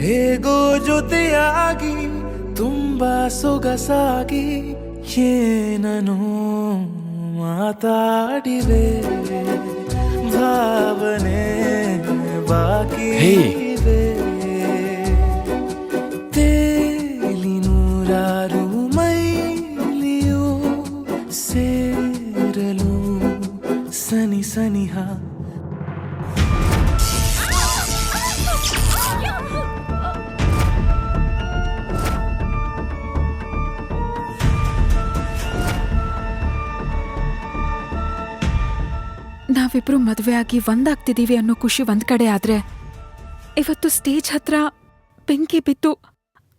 ಹೇಗೋ ಜೊತೆಯಾಗಿ ತುಂಬಾ ಸೊಗಸಾಗಿ ಏನನು ಮಾತಾಡಿವೆ ಭಾವನೆ ಬಾಕಿ ಇವೆ ತೇಲಿ ನೂರಾರು ಮೈಲಿಯು ಸೇರಲು ಸನಿ ಸನಿಹ ನಾವಿಬ್ರು ಮದುವೆ ಆಗಿ ಒಂದಾಗ್ತಿದೀವಿ ಅನ್ನೋ ಖುಷಿ ಒಂದ್ ಕಡೆ ಆದ್ರೆ ಇವತ್ತು ಸ್ಟೇಜ್ ಹತ್ರ ಬೆಂಕಿ ಬಿದ್ದು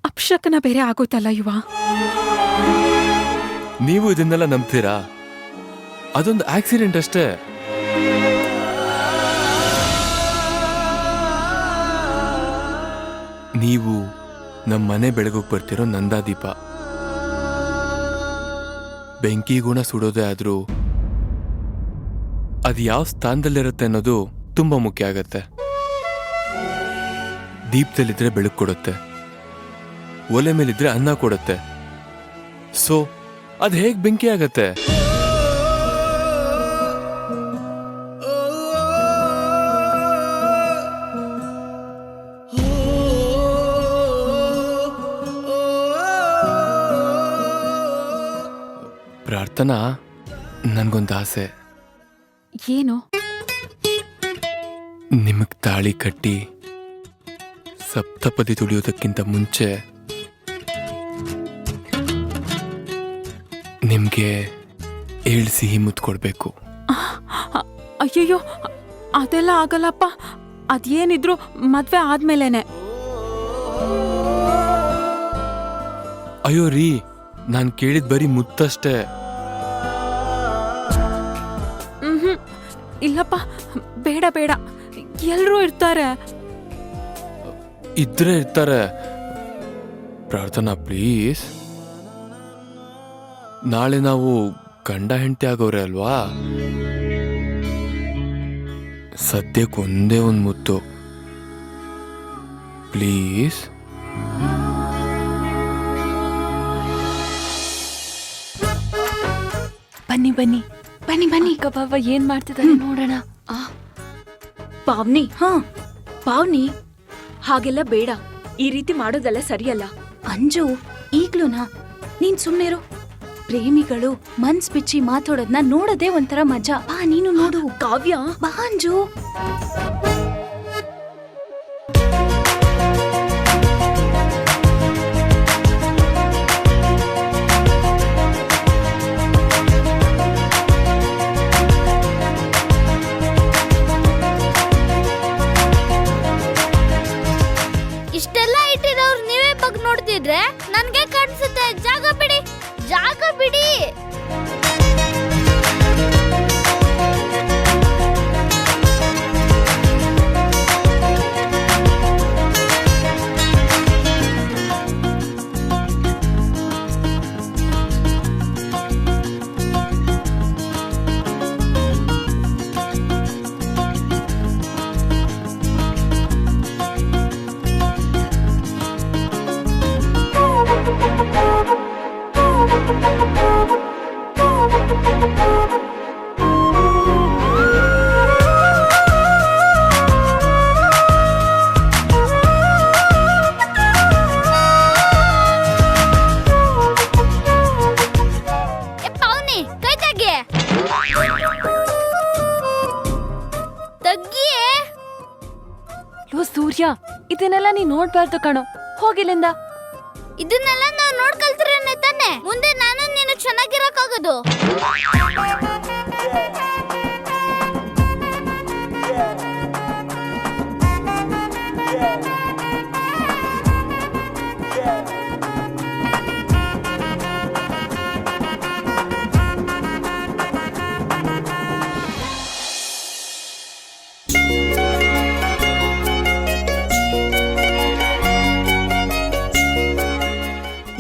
ಅಪಶಕನ ಬೇರೆ ಆಗೋತಲ್ಲ ಯುವ. ನೀವು ಇದನ್ನೆಲ್ಲ ನಂಬ್ತೀರಾ? ಅದೊಂದು ಆಕ್ಸಿಡೆಂಟ್ ಅಷ್ಟೇ. ನೀವು ನಮ್ಮ ಮನೆ ಬೆಳಗೋಕ್ ಬರ್ತಿರೋ ನಂದಾದೀಪ. ಬೆಂಕಿ ಗುಣ ಸುಡೋದೇ ಆದ್ರೂ ಅದು ಯಾವ ಸ್ಥಾನದಲ್ಲಿರುತ್ತೆ ಅನ್ನೋದು ತುಂಬಾ ಮುಖ್ಯ ಆಗತ್ತೆ. ದೀಪದಲ್ಲಿದ್ರೆ ಬೆಳಕು ಕೊಡುತ್ತೆ, ಒಲೆ ಮೇಲಿದ್ರೆ ಅನ್ನ ಕೊಡುತ್ತೆ. ಸೊ ಅದು ಹೇಗ್ ಬೆಂಕಿ ಆಗತ್ತೆ? ಪ್ರಾರ್ಥನಾ, ನನ್ಗೊಂದು ಆಸೆ. ಏನು? ನಿಮಗ್ ತಾಳಿ ಕಟ್ಟಿ ಸಪ್ತಪದಿ ತುಳಿಯೋದಕ್ಕಿಂತ ಮುಂಚೆ ನಿಮ್ಗೆ 7 ಸಿಹಿ ಮುತ್ತು ಕೊಡ್ಬೇಕು. ಅಯ್ಯಯ್ಯೋ, ಅದೆಲ್ಲ ಆಗಲ್ಲಪ್ಪ. ಅದೇನಿದ್ರು ಮದ್ವೆ ಆದ್ಮೇಲೆನೆ. ಅಯ್ಯೋ ರೀ, ನಾನ್ ಕೇಳಿದ್ ಬರೀ ಮುತ್ತಷ್ಟೇ. ಇಲ್ಲಪ್ಪ, ಬೇಡ ಬೇಡ, ಎಲ್ರೂ ಇರ್ತಾರೆ. ಇದ್ರೆ ಇರ್ತಾರೆ. ಪ್ರಾರ್ಥನಾ ಪ್ಲೀಸ್, ನಾಳೆ ನಾವು ಗಂಡ ಹೆಂಡತಿ ಆಗೋರೆ ಅಲ್ವಾ? ಸದ್ಯಕ್ಕೆ ಒಂದೇ ಒಂದು ಮುತ್ತು ಪ್ಲೀಸ್. ಬನ್ನಿ ಬನ್ನಿ ಬನ್ನಿ ಬನ್ನಿ. ಬಾಬಾ ಏನ್ ಮಾಡ್ತಿದ್ದಾರೆ ನೋಡೋಣ. ಪಾವ್ನಿ, ಪಾವ್ನಿ, ಹಾಗೆಲ್ಲ ಬೇಡ. ಈ ರೀತಿ ಮಾಡೋದೆಲ್ಲ ಸರಿಯಲ್ಲ. ಅಂಜು, ಈಗ್ಲೂನಾ? ನೀನ್ ಸುಮ್ನಿರು. ಪ್ರೇಮಿಗಳು ಮನ್ಸ್ ಬಿಚ್ಚಿ ಮಾತಾಡೋದ್ನ ನೋಡೋದೇ ಒಂಥರ ಮಜಾ. ಬಾ ನೀನು ನೋಡು. ಕಾವ್ಯ, ಬಾ ಅಂಜು. ನೋಡ್ತಿದ್ರೆ ನನ್ಗೆ ಕಾಣಿಸುತ್ತೆ. ಜಾಗ ಬಿಡಿ, ಜಾಗ ಬಿಡಿ. ಸೂರ್ಯ, ಇದನ್ನೆಲ್ಲ ನೀ ನೋಡ್ಬಾರ್ದು ಕಣೋ. ಹೋಗಿಲ್ಲಿಂದ. ಇದನ್ನೆಲ್ಲ ನಾವು ನೋಡ್ ಕಲ್ತ್ರೇನೆ ತಾನೆ ಮುಂದೆ ನಾನು ನೀನು ಚೆನ್ನಾಗಿರಕ್ಕಾಗೋದು.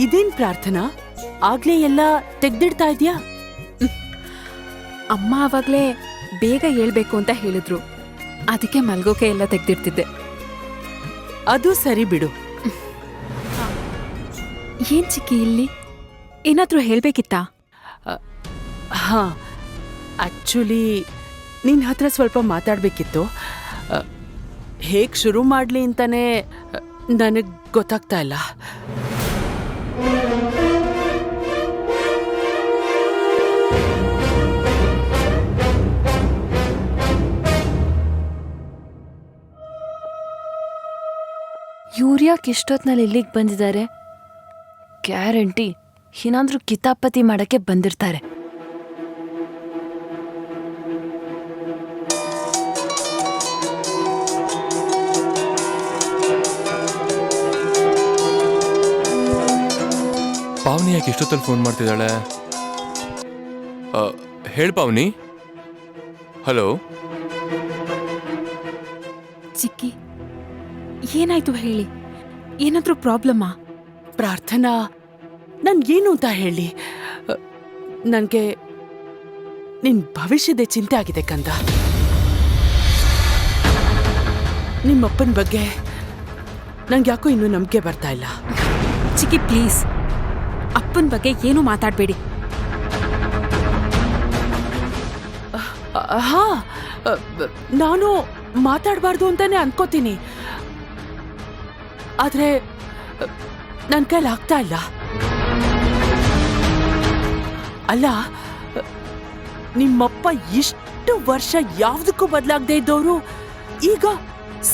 ಇದೇನ್ ಪ್ರಾರ್ಥನಾ, ಆಗ್ಲೇ ಎಲ್ಲ ತೆಗ್ದಿಡ್ತಾ ಇದ್ಯಾ? ಅಮ್ಮ ಅವಾಗ್ಲೇ ಬೇಗ ಹೇಳ್ಬೇಕು ಅಂತ ಹೇಳಿದ್ರು, ಅದಕ್ಕೆ ಮಲ್ಗೋಕೆ ಎಲ್ಲ ತೆಗ್ದಿಡ್ತಿದ್ದೆ. ಅದು ಸರಿ ಬಿಡು. ಏನ್ ಚಿಕ್ಕಿ ಇಲ್ಲಿ ಏನಾದ್ರೂ ಹೇಳ್ಬೇಕಿತ್ತಾ? ಹಾ, ಆಕ್ಚುಲಿ ನಿನ್ನ ಹತ್ರ ಸ್ವಲ್ಪ ಮಾತಾಡ್ಬೇಕಿತ್ತು. ಹೇಗೆ ಶುರು ಮಾಡಲಿ ಅಂತಾನೆ ನನಗೆ ಗೊತ್ತಾಗ್ತಾ ಇಲ್ಲ. ಇವ್ರ್ಯಾಕೆ ಇಷ್ಟೊತ್ನಲ್ಲಿ ಇಲ್ಲಿಗೆ ಬಂದಿದ್ದಾರೆ? ಗ್ಯಾರಂಟಿ ಏನಾದ್ರೂ ಕಿತಾಪತಿ ಮಾಡಕ್ಕೆ ಬಂದಿರ್ತಾರೆ. ಪಾವನಿ ಯಾಕೆ ಇಷ್ಟೊತ್ತಲ್ಲಿ ಫೋನ್ ಮಾಡ್ತಿದ್ದಾಳೆ? ಹೇಳ್ ಪಾವನಿ. ಹಲೋ ಚಿಕ್ಕಿ ಏನಾಯ್ತು ಹೇಳಿ, ಏನಾದ್ರೂ ಪ್ರಾಬ್ಲಮ್ಮಾ? ಪ್ರಾರ್ಥನಾ, ನನ್ಗೇನು ಅಂತ ಹೇಳಿ, ನನಗೆ ನಿನ್ನ ಭವಿಷ್ಯದ ಚಿಂತೆ ಆಗಿದೆ ಕಂದ. ನಿಮ್ಮಪ್ಪನ ಬಗ್ಗೆ ನಂಗೆ ಯಾಕೋ ಇನ್ನೂ ನಂಬಿಕೆ ಬರ್ತಾ ಇಲ್ಲ. ಚಿಕ್ಕಿ ಪ್ಲೀಸ್, ಅಪ್ಪನ ಬಗ್ಗೆ ಏನು ಮಾತಾಡಬೇಡಿ. ಹಾ, ನಾನು ಮಾತಾಡಬಾರ್ದು ಅಂತಾನೆ ಅನ್ಕೋತೀನಿ, ಆದ್ರೆ ನನ್ನ ಕೈಲಿ ಆಗ್ತಾ ಇಲ್ಲ. ಅಲ್ಲ, ನಿಮ್ಮಪ್ಪ ಇಷ್ಟು ವರ್ಷ ಯಾವ್ದಕ್ಕೂ ಬದಲಾಗದೆ ಇದ್ದವರು ಈಗ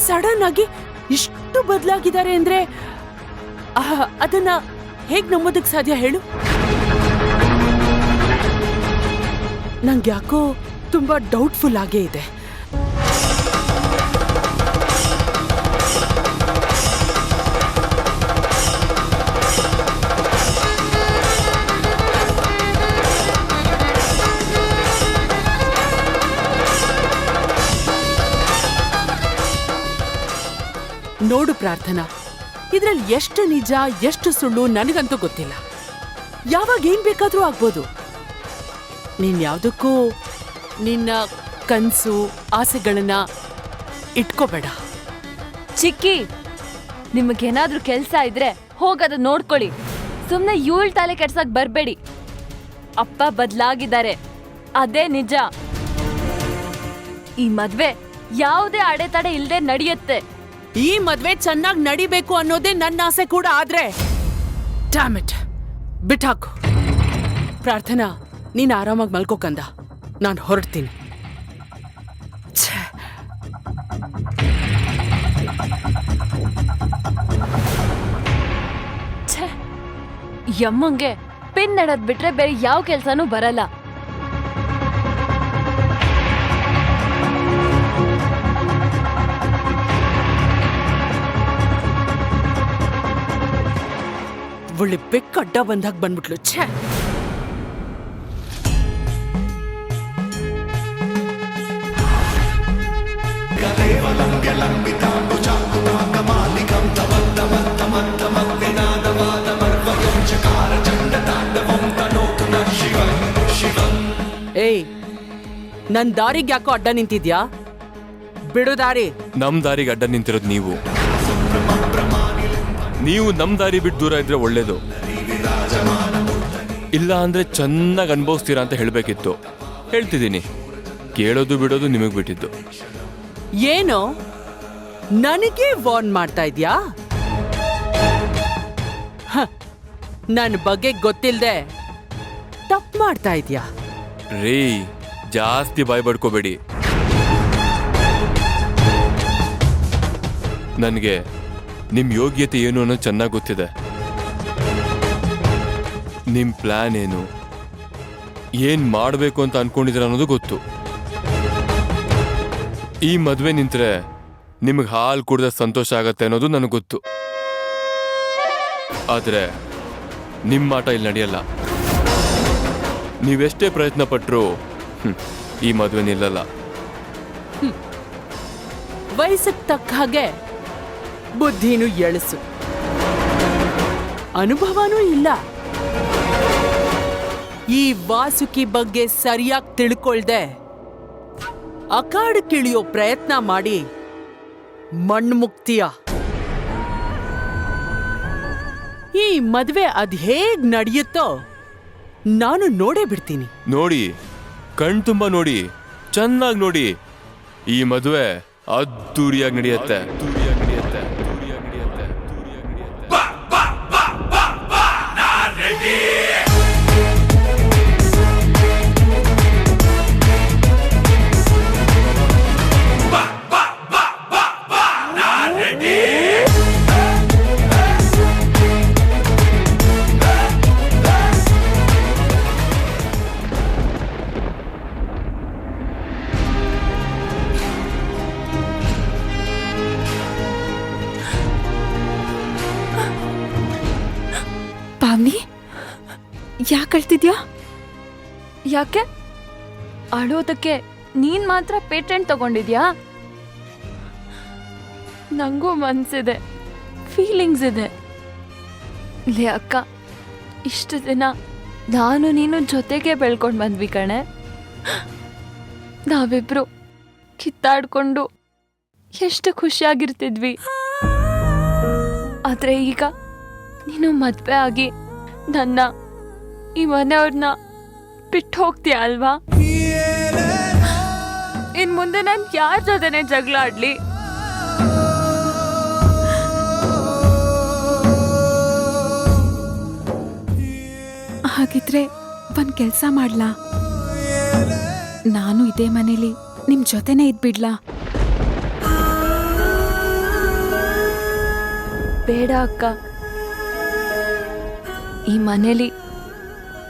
ಸಡನ್ ಆಗಿ ಇಷ್ಟು ಬದಲಾಗಿದ್ದಾರೆ ಅಂದ್ರೆ ಅದನ್ನ ಹೇಗ್ ನಂಬೋದಕ್ಕೆ ಸಾಧ್ಯ ಹೇಳು? ನಂಗೆ ಯಾಕೋ ತುಂಬಾ ಡೌಟ್ಫುಲ್ ಆಗೇ ಇದೆ. ನೋಡು ಪ್ರಾರ್ಥನಾ, ಇದ್ರಲ್ಲಿ ಎಷ್ಟು ನಿಜ ಎಷ್ಟು ಸುಳ್ಳು ನನಗಂತೂ ಗೊತ್ತಿಲ್ಲ. ಯಾವಾಗ ಏನ್ ಬೇಕಾದ್ರೂ ಆಗ್ಬೋದು. ನೀನ್ ಯಾವ್ದಕ್ಕೂ ನಿನ್ನ ಕನ್ಸು ಆಸೆಗಳನ್ನ ಇಟ್ಕೋಬೇಡ. ಚಿಕ್ಕಿ, ನಿಮಗೇನಾದ್ರೂ ಕೆಲ್ಸ ಇದ್ರೆ ಹೋಗದ ನೋಡ್ಕೊಳ್ಳಿ. ಸುಮ್ನೆ ಇವಳ್ ತಲೆ ಕೆಡ್ಸಕ್ ಬರ್ಬೇಡಿ. ಅಪ್ಪ ಬದ್ಲಾಗಿದ್ದಾರೆ, ಅದೇ ನಿಜ. ಈ ಮದ್ವೆ ಯಾವುದೇ ಅಡೆತಡೆ ಇಲ್ದೆ ನಡೆಯುತ್ತೆ. ಈ ಮದ್ವೆ ಚೆನ್ನಾಗಿ ನಡಿಬೇಕು ಅನ್ನೋದೇ ನನ್ನ ಆಸೆ ಕೂಡ. ಆದ್ರೆ ಡ್ಯಾಮ್ ಇಟ್, ಬಿಟ್ಟಾಕು. ಪ್ರಾರ್ಥನಾ, ನೀನ್ ಆರಾಮಾಗಿ ಮಲ್ಕೋಕಂದ, ನಾನು ಹೊರಡ್ತೀನಿ. ಯಮ್ಮಂಗೆ ಪಿನ್ ನೆಡದ್ ಬಿಟ್ರೆ ಬೇರೆ ಯಾವ ಕೆಲ್ಸನೂ ಬರಲ್ಲ. ಒಳ್ಳೆ ಬೆಕ್ಕ ಅಡ್ಡ ಬಂದಾಗ ಬಂದ್ಬಿಟ್ಲು. ಛೇ, ಏಯ್, ನನ್ ದಾರಿಗೆ ಯಾಕೋ ಅಡ್ಡ ನಿಂತಿದ್ಯಾ? ಬಿಡು ದಾರಿ. ನಮ್ ದಾರಿಗೆ ಅಡ್ಡ ನಿಂತಿರೋದು ನೀವು. ನೀವು ನಮ್ ದಾರಿ ಬಿಟ್ಟು ದೂರ ಇದ್ರೆ ಒಳ್ಳೇದು. ಇಲ್ಲ ಅಂದ್ರೆ ಚೆನ್ನಾಗಿ ಅನುಭವಿಸ್ತೀರಾ ಅಂತ ಹೇಳ್ಬೇಕಿತ್ತು. ಹೇಳ್ತಿದ್ದೀನಿ, ಕೇಳೋದು ಬಿಡೋದು ನಿಮಗ್ ಬಿಟ್ಟಿದ್ದು. ಏನೋ ನನಗೆ ವಾರ್ನ್ ಮಾಡ್ತಾ ಇದ್ಯಾ? ನನ್ನ ಬಗ್ಗೆ ಗೊತ್ತಿಲ್ದೆ ತಪ್ಪು ಮಾಡ್ತಾ ಇದ್ಯಾ? ರೀ, ಜಾಸ್ತಿ ಬಾಯ್ ಬಡ್ಕೋಬೇಡಿ. ನನಗೆ ನಿಮ್ ಯೋಗ್ಯತೆ ಏನು ಅನ್ನೋದು ಚೆನ್ನಾಗಿ ಗೊತ್ತಿದೆ. ನಿಮ್ ಪ್ಲಾನ್ ಏನು, ಏನ್ ಮಾಡಬೇಕು ಅಂತ ಅನ್ಕೊಂಡಿದ್ದೀರ ಅನ್ನೋದು ಗೊತ್ತು. ಈ ಮದ್ವೆ ನಿಂತ್ರೆ ನಿಮಗೆ ಹಾಲು ಕುಡ್ದ ಸಂತೋಷ ಆಗತ್ತೆ ಅನ್ನೋದು ನನಗೆ ಗೊತ್ತು. ಆದ್ರೆ ನಿಮ್ಮ ಆಟ ಇಲ್ಲಿ ನಡೆಯಲ್ಲ. ನೀವೆಷ್ಟೇ ಪ್ರಯತ್ನ ಪಟ್ಟರು ಈ ಮದ್ವೆ ನಿಲ್ಲಲ್ಲ. ವಯಸ್ಸಿಗೆ ತಕ್ಕ ಹಾಗೆ ಬುದ್ಧಿನೂ ಎಳಸು, ಅನುಭವನೂ ಇಲ್ಲ. ಈ ವಾಸುಕಿ ಬಗ್ಗೆ ಸರಿಯಾಗಿ ತಿಳ್ಕೊಳ್ದೆ ಅಕಾಡಕ್ಕಿಳಿಯೋ ಪ್ರಯತ್ನ ಮಾಡಿ ಮಣ್ಣು ಮುಕ್ತಿಯ. ಈ ಮದ್ವೆ ಅದ್ ಹೇಗ್ ನಡೆಯುತ್ತೋ ನಾನು ನೋಡೇ ಬಿಡ್ತೀನಿ. ನೋಡಿ, ಕಣ್ ತುಂಬಾ ನೋಡಿ, ಚೆನ್ನಾಗಿ ನೋಡಿ. ಈ ಮದುವೆ ಅದ್ದೂರಿಯಾಗಿ ನಡೆಯುತ್ತೆ. ಪಾವ್ನಿ, ಯಾಕೆ ಅಳ್ತಿದ್ಯಾ? ಯಾಕೆ ಅಳೋದಕ್ಕೆ ನೀನ್ ಮಾತ್ರ ಪೇಟೆಂಟ್ ತಗೊಂಡಿದ್ಯಾ? ನಂಗೂ ಮನ್ಸಿದೆ, ಫೀಲಿಂಗ್ಸ್ ಇದೆ. ಲೇ ಅಕ್ಕ, ಇಷ್ಟು ದಿನ ನಾನು ನೀನು ಜೊತೆಗೆ ಬೆಳ್ಕೊಂಡು ಬಂದ್ವಿ ಕಣೆ. ನಾವಿಬ್ರು ಕಿತ್ತಾಡ್ಕೊಂಡು ಎಷ್ಟು ಖುಷಿಯಾಗಿರ್ತಿದ್ವಿ. ಆದ್ರೆ ಈಗ ನೀನು ಮದ್ವೆ ಆಗಿ ನನ್ನ ಈ ಮನೆಯವ್ರನ್ನ ಬಿಟ್ಟು ಹೋಗ್ತೀಯ ಅಲ್ವಾ? ಇನ್ ಮುಂದೆ ನಾನು ಯಾರ ಜೊತೆನೆ ಜಗಳ ಆಡ್ಲಿ? ಹಾಗಿದ್ರೆ ಒಂದ್ ಕೆಲ್ಸ ಮಾಡ್ಲಾ? ನಾನು ಇದೇ ಮನೇಲಿ ನಿಮ್ ಜೊತೆನೆ ಇದ್ಬಿಡ್ಲಾ? ಬೇಡ ಅಕ್ಕ, ಈ ಮನೇಲಿ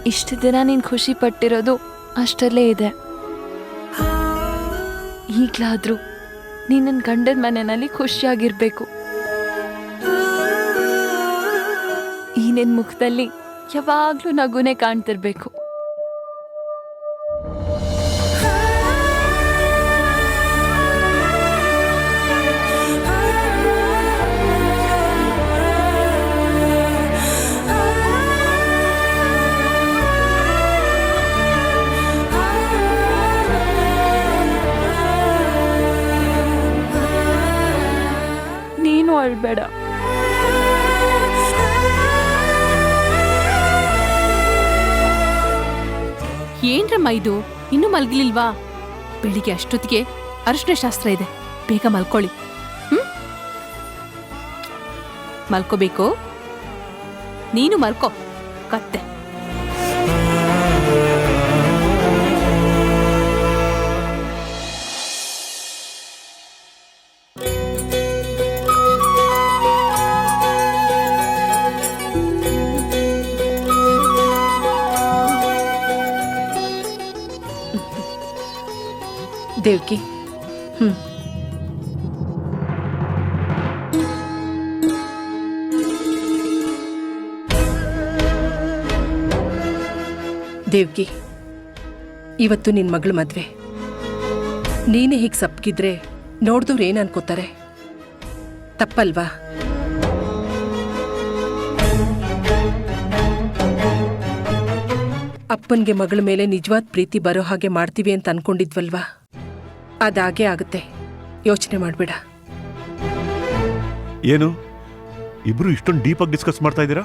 ಇಷ್ಟು ದಿನ ನೀನು ಖುಷಿ ಪಟ್ಟಿರೋದು ಅಷ್ಟರಲ್ಲೇ ಇದೆ. ಈಗಲಾದ್ರೂ ನೀನು ನನ್ನ ಗಂಡನ ಮನೆಯಲ್ಲಿ ಖುಷಿಯಾಗಿರ್ಬೇಕು. ಈ ನಿನ್ನ ಮುಖದಲ್ಲಿ ಯಾವಾಗಲೂ ನಗುನೇ ಕಾಣ್ತಿರ್ಬೇಕು. ನೀನು ಅಳ್ಬೇಡ. ಏನ್ರಮ್ಮ ಇದು, ಇನ್ನೂ ಮಲ್ಗಿಲಿಲ್ವಾ? ಬೆಳಿಗ್ಗೆ ಅಷ್ಟೊತ್ತಿಗೆ ಅರಿಶಿನ ಶಾಸ್ತ್ರ ಇದೆ, ಬೇಗ ಮಲ್ಕೊಳ್ಳಿ. ಮಲ್ಕೋಬೇಕು, ನೀನು ಮಲ್ಕೋ ಕತ್ತೆ. ದೇವ್ಕಿ, ದೇವ್ಕಿ, ಇವತ್ತು ನಿನ್ ಮಗಳ ಮದ್ವೆ. ನೀನೇ ಹೀಗೆ ಸಪ್ಪಗಿದ್ರೆ ನೋಡ್ದವ್ರು ಏನ್ ಅನ್ಕೋತಾರೆ? ತಪ್ಪಲ್ವಾ? ಅಪ್ಪನ್ಗೆ ಮಗಳ ಮೇಲೆ ನಿಜವಾದ ಪ್ರೀತಿ ಬರೋ ಹಾಗೆ ಮಾಡ್ತೀವಿ ಅಂತ ಅನ್ಕೊಂಡಿದ್ವಲ್ವಾ? ಅದಾಗೆ ಆಗುತ್ತೆ, ಯೋಚನೆ ಮಾಡ್ಬೇಡ. ಏನು ಇಬ್ರು ಇಷ್ಟೊಂದು ಡೀಪ್ ಆಗಿ ಡಿಸ್ಕಸ್ ಮಾಡ್ತಾ ಇದ್ದೀರಾ?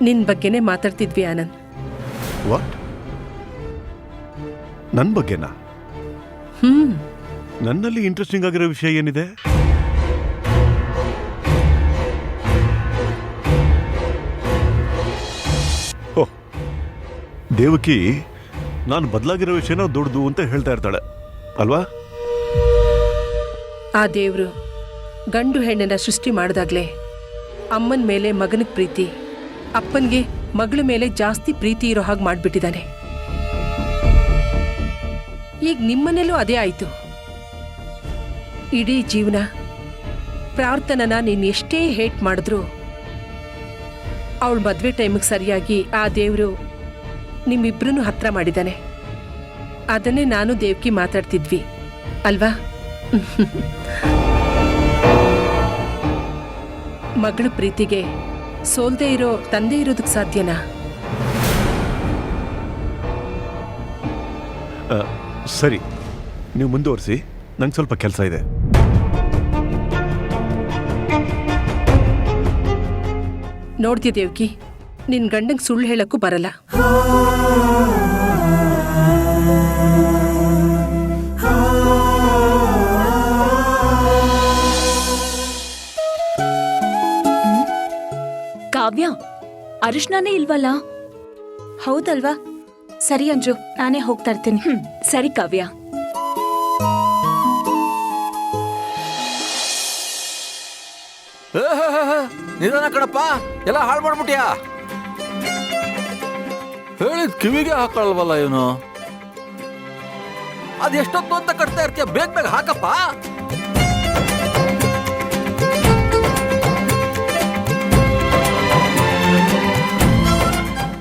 ನಿನ್ ಬಗ್ಗೆನೇ ಮಾತಾಡ್ತಿದ್ವಿ ಆನಂದ್. ವಾಟ್? ನನ್ನ ಬಗ್ಗೆನಾ? ನನ್ನಲ್ಲಿ ಇಂಟ್ರೆಸ್ಟಿಂಗ್ ಆಗಿರೋ ವಿಷಯ ಏನಿದೆ? ಓಹ್, ದೇವಕಿ ನಾನು ಬದಲಾಗಿರೋ ವಿಷಯನ ದೊಡ್ಡದು ಅಂತ ಹೇಳ್ತಾ ಇರ್ತಾಳೆ ಅಲ್ವಾ? ಆ ದೇವ್ರು ಗಂಡು ಹೆಣ್ಣನ್ನ ಸೃಷ್ಟಿ ಮಾಡಿದಾಗ್ಲೇ ಅಮ್ಮನ ಮೇಲೆ ಮಗನಿಗೆ ಪ್ರೀತಿ, ಅಪ್ಪನ್ಗೆ ಮಗಳ ಮೇಲೆ ಜಾಸ್ತಿ ಪ್ರೀತಿ ಇರೋ ಹಾಗೆ ಮಾಡ್ಬಿಟ್ಟಿದ್ದಾನೆ. ಈಗ ನಿಮ್ಮನೇಲೂ ಅದೇ ಆಯ್ತು. ಇಡೀ ಜೀವನ ಪ್ರಾರ್ಥನನ ನೀನು ಎಷ್ಟೇ ಹೇಟ್ ಮಾಡಿದ್ರು ಅವಳ ಮದ್ವೆ ಟೈಮಿಗೆ ಸರಿಯಾಗಿ ಆ ದೇವ್ರು ನಿಮ್ಮಿಬ್ರನ್ನೂ ಹತ್ರ ಮಾಡಿದ್ದಾನೆ. ಅದನ್ನೇ ನಾನು ದೇವ್ಕಿ ಮಾತಾಡ್ತಿದ್ವಿ ಅಲ್ವಾ? ಮಗಳ ಪ್ರೀತಿಗೆ ಸೋಲ್ದೇ ಇರೋ ತಂದೆ ಇರೋದಕ್ಕೆ ಸಾಧ್ಯನಾ? ಸರಿ, ನೀವು ಮುಂದುವರಿಸಿ, ನಂಗೆ ಸ್ವಲ್ಪ ಕೆಲಸ ಇದೆ. ನೋಡ್ತಿ ದೇವ್ಕಿ, ನಿನ್ ಗಂಡಂಗ್ ಸುಳ್ಳು ಹೇಳಕ್ಕೂ ಬರಲ್ಲ. ಕಾವ್ಯ, ಅರಿಶಿಣನೇ ಇಲ್ವಲ್ಲ? ಹೌದಲ್ವಾ? ಸರಿ ಅಂಜು, ನಾನೇ ಹೋಗ್ತಾ ಇರ್ತೀನಿ. ಸರಿ ಕಾವ್ಯ. ನಿಧಾನ ಕಣಪ್ಪ, ಎಲ್ಲ ಹಾಳು ಮಾಡ್ಬಿಟ್ಯಾ. ಹೇಳಿದ್ ಕಿವಿಗೆ ಹಾಕೊಳ್ಳಲ್ವಲ್ಲ ಇವನು. ಅದೆಷ್ಟೊತ್ತು ಅಂತ ಕಟ್ತಾ ಇರ್ತೀಯ, ಬೇಗ ಬೇಗ ಹಾಕಪ್ಪ.